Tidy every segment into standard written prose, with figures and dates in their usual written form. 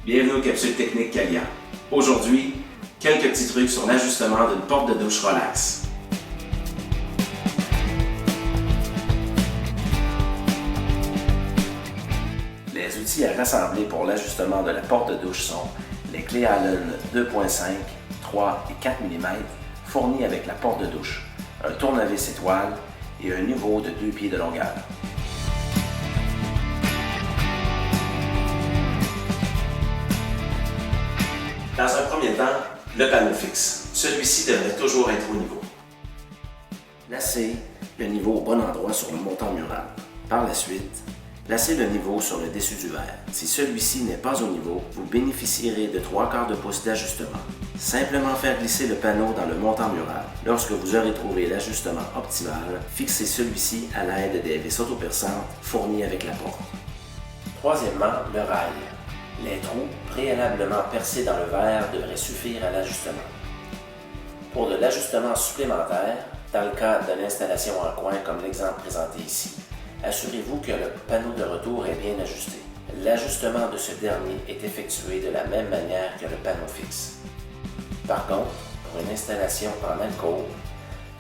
Bienvenue aux capsules techniques Calia. Aujourd'hui, quelques petits trucs sur l'ajustement d'une porte de douche relax. Les outils à rassembler pour l'ajustement de la porte de douche sont les clés Allen 2.5, 3 et 4 mm fournies avec la porte de douche, un tournevis étoile et un niveau de 2 pieds de longueur. Dans un premier temps, le panneau fixe. Celui-ci devrait toujours être au niveau. Placez le niveau au bon endroit sur le montant mural. Par la suite, placez le niveau sur le dessus du verre. Si celui-ci n'est pas au niveau, vous bénéficierez de 3/4 de pouce d'ajustement. Simplement faire glisser le panneau dans le montant mural. Lorsque vous aurez trouvé l'ajustement optimal, fixez celui-ci à l'aide des vis autoperçantes fournies avec la porte. Troisièmement, le rail. Les trous préalablement percés dans le verre devraient suffire à l'ajustement. Pour de l'ajustement supplémentaire, dans le cas de l'installation en coin comme l'exemple présenté ici, assurez-vous que le panneau de retour est bien ajusté. L'ajustement de ce dernier est effectué de la même manière que le panneau fixe. Par contre, pour une installation en alcôve,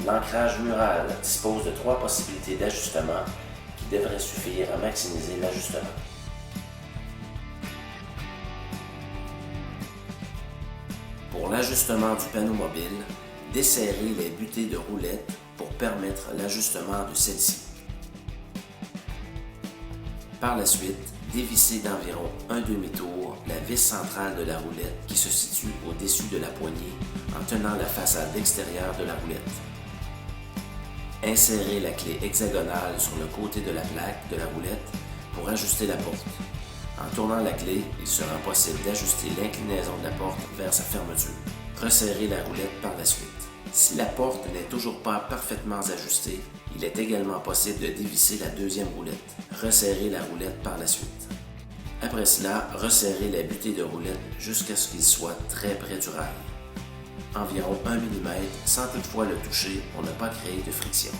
l'ancrage mural dispose de 3 possibilités d'ajustement qui devraient suffire à maximiser l'ajustement. Pour l'ajustement du panneau mobile, desserrez les butées de roulettes pour permettre l'ajustement de celle-ci. Par la suite, dévissez d'environ un demi-tour la vis centrale de la roulette qui se situe au-dessus de la poignée en tenant la façade extérieure de la roulette. Insérez la clé hexagonale sur le côté de la plaque de la roulette pour ajuster la porte. En tournant la clé, il sera possible d'ajuster l'inclinaison de la porte vers sa fermeture. Resserrez la roulette par la suite. Si la porte n'est toujours pas parfaitement ajustée, il est également possible de dévisser la deuxième roulette. Resserrez la roulette par la suite. Après cela, resserrez la butée de roulette jusqu'à ce qu'il soit très près du rail. Environ 1 mm sans toutefois le toucher pour ne pas créer de friction.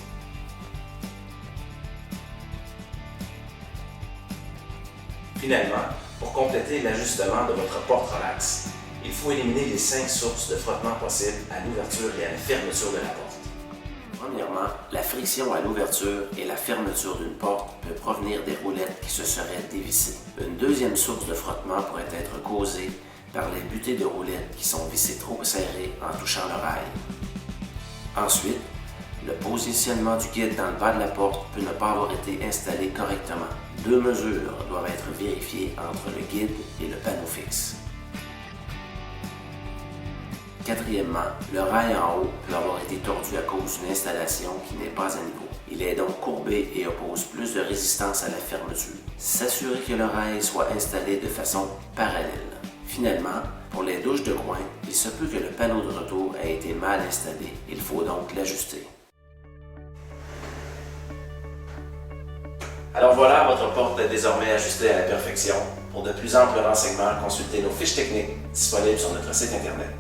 Finalement, pour compléter l'ajustement de votre porte relax, il faut éliminer les 5 sources de frottement possibles à l'ouverture et à la fermeture de la porte. Premièrement, la friction à l'ouverture et la fermeture d'une porte peut provenir des roulettes qui se seraient dévissées. Une deuxième source de frottement pourrait être causée par les butées de roulettes qui sont vissées trop serrées en touchant le rail. Ensuite, le positionnement du guide dans le bas de la porte peut ne pas avoir été installé correctement. 2 mesures doivent être vérifiées entre le guide et le panneau fixe. Quatrièmement, le rail en haut peut avoir été tordu à cause d'une installation qui n'est pas à niveau. Il est donc courbé et oppose plus de résistance à la fermeture. S'assurer que le rail soit installé de façon parallèle. Finalement, pour les douches de coin, il se peut que le panneau de retour ait été mal installé. Il faut donc l'ajuster. Alors voilà, votre porte est désormais ajustée à la perfection. Pour de plus amples renseignements, consultez nos fiches techniques disponibles sur notre site internet.